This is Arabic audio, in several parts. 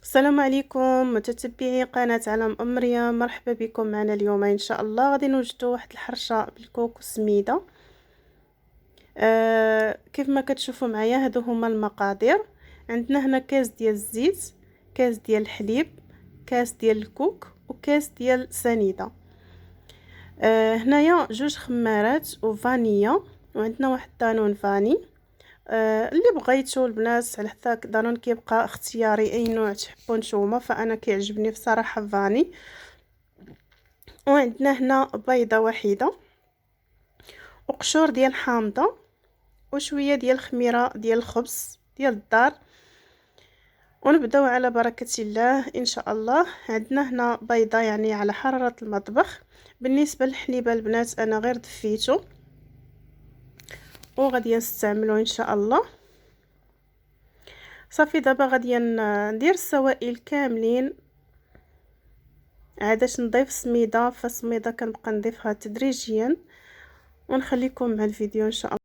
السلام عليكم متتبعي قناة عالم ام ريم، مرحبا بكم معنا اليوم. ان شاء الله غادي نوجدوا واحد الحرشه بالكوكو سميده. كيف ما كتشوفوا معايا هادو هما المقادير. عندنا هنا كاس ديال الزيت، كاس ديال الحليب، كاس ديال الكوك، وكاس ديال سنيده. هنايا جوج خمارات وفانيا، وعندنا واحد دانون فاني. اللي بغيتو البنات على حساب دانون كيبقى اختياري، اي نوع تحبوا نتوما، فانا كيعجبني بصراحه فاني. وعندنا هنا بيضه واحده، وقشور ديال حامضه، وشويه ديال الخميره ديال الخبز ديال الدار. ونبداو على بركه الله ان شاء الله. عندنا هنا بيضه يعني على حراره المطبخ. بالنسبه للحليب البنات انا غير دفيته وغادي نستعملو ان شاء الله. صافي دابا غادي ندير السوائل كاملين، عادش نضيف سميده فسميده كنبقى نضيفها تدريجيا، ونخليكم مع الفيديو ان شاء الله.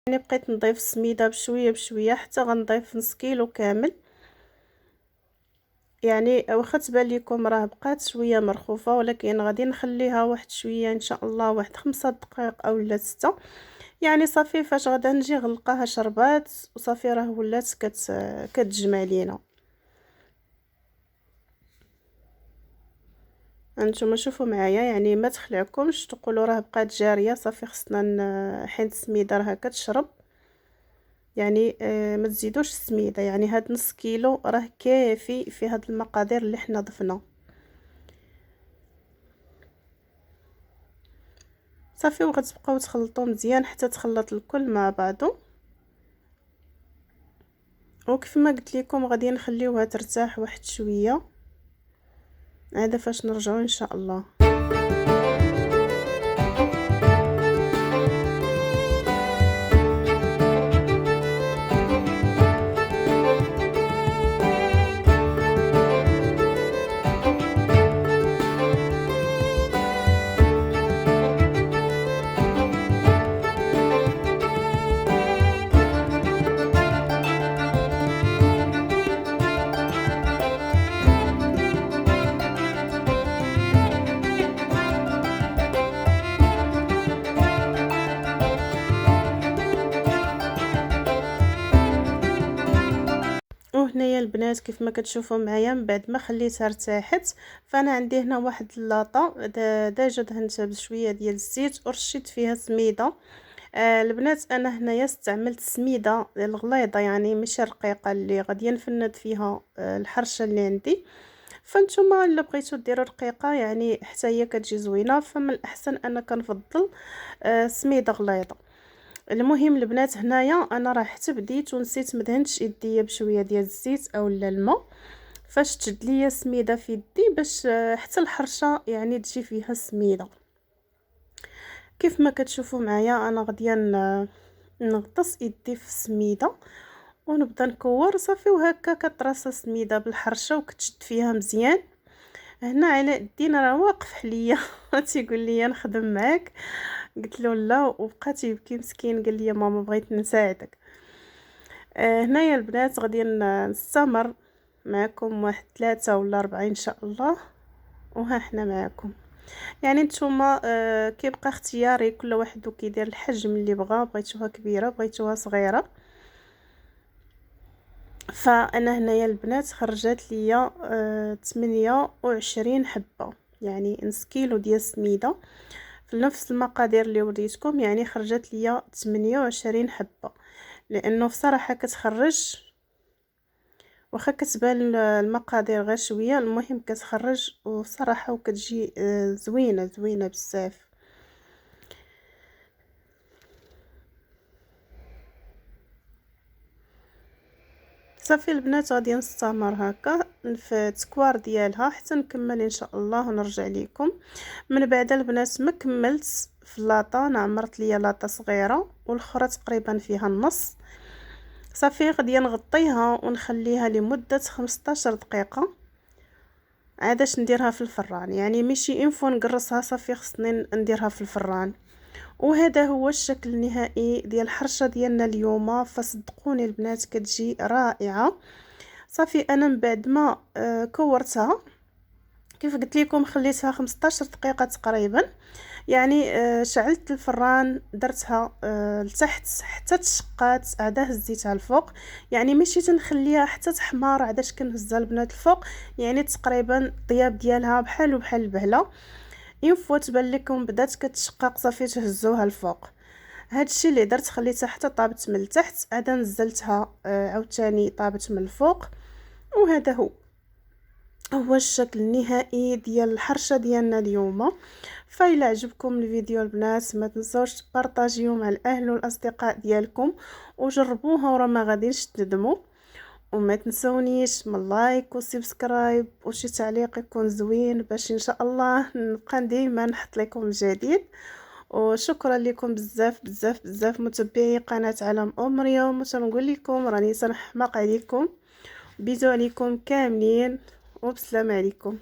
يعني بقيت نضيف السميده بشويه بشويه حتى غنضيف نص كيلو كامل. يعني واخا تبان لكم راه بقات شويه مرخوفه، ولكن غادي نخليها واحد شويه ان شاء الله، واحد 5 دقائق او لا 6. يعني صافي فاش غادا نجي غلقاها شربات وصافي راه ولات كتجمع لينا. هانتوما شوفوا معايا، يعني ما تخلعكمش تقولوا راه بقات جاريه صافي خصنا حين السميده راه كتشرب. يعني ما تزيدوش السميده، يعني هاد نص كيلو راه كافي في هاد المقادير اللي حنا ضفنا. صافي وغتبقاو تخلطوا مزيان حتى تخلط الكل مع بعضو. وكيف ما قلت لكم غادي نخليوها ترتاح واحد شويه، هذا فاش نرجعوا ان شاء الله. وهنايا البنات كيف ما كتشوفوا معايا من بعد ما خليتها ارتاحت، فانا عندي هنا واحد اللاطه ديجا دهنتها بشويه ديال الزيت ورشيت فيها سميده. البنات انا هنايا استعملت سميده الغليظه، يعني ماشي رقيقه اللي غادي نفند فيها الحرشه اللي عندي. فانتوما الا بغيتو ديروا رقيقه يعني حتى هي كتجي زوينه، فمن الاحسن انا كنفضل سميده غليظه. المهم البنات هنايا انا راه حتى بديت ونسيت مدهنتش يديا بشويه ديال الزيت او الماء، فاش تشد ليا سميده في يدي باش حتى الحرشه يعني تجي فيها سميده. كيف ما كتشوفوا معايا انا غاديه نغطس يدي في السميده ونبدا نكور صافي، وهكا كطراسه سميده بالحرشه وكتشد فيها مزيان. هنا علاء الدين راه واقف حليا تيقول لي نخدم معاك، قلت له لا، وبقى تيبكي مسكين قال لي ماما بغيت نساعدك. هنايا البنات غادي نستمر معكم واحد 3 ولا 4 ان شاء الله، وها حنا معكم. يعني نتوما كيبقى اختياري، كل واحد وكيدير الحجم اللي بغا، بغيتوها كبيره بغيتوها صغيره. فانا هنايا البنات خرجت ليا 28 حبه، يعني نص كيلو ديال السميده في نفس المقادير اللي وريتكم، يعني خرجت ليا 28 حبه. لانه بصراحه كتخرج واخا كتبان المقادير غير شويه، المهم كتخرج وصراحه وكتجي زوينه زوينه بزاف. صافي البنات غادي نستمر هكا في التكوار ديالها حتى نكمل ان شاء الله ونرجع لكم. من بعد البنات ما كملت في اللاطه، انا عمرت ليا لاطه صغيره والاخرى تقريبا فيها النص. صافي غادي نغطيها ونخليها لمده 15 دقيقه عادش نديرها في الفران، يعني ماشي انفو نقرصها، صافي خصني نديرها في الفران. وهذا هو الشكل النهائي ديال الحرشه ديالنا اليوم، فصدقوني البنات كتجي رائعه. صافي انا من بعد ما كورتها كيف قلت لكم خليتها 15 دقيقه تقريبا، يعني شعلت الفران درتها لتحت حتى تشقات، عاد هزيتها الفوق، يعني ماشي تنخليها حتى تحمر عادش كنهزها البنات الفوق، يعني تقريبا الطياب ديالها بحال البهله. فوا تبان لكم بدات كتشقق صافي تهزوها الفوق. هادشي اللي درت، خليتها حتى طابت من التحت، عاد نزلتها عاوتاني طابت من الفوق. وهذا هو الشكل النهائي ديال الحرشه ديالنا اليوم. فإلا عجبكم الفيديو البنات ما تنسوش تبارطاجيوه مع الاهل والاصدقاء ديالكم وجربوها ورا ما غاديش تندموا. وما تنسونيش من لايك وسبسكرايب وشي تعليق يكون زوين باش ان شاء الله نبقى ديما نحط لكم الجديد. وشكرا لكم بزاف بزاف بزاف متابعي قناه عالم مريم، وتنقول لكم راني تنحماق عليكم. بيزو عليكم كاملين وبسلام عليكم.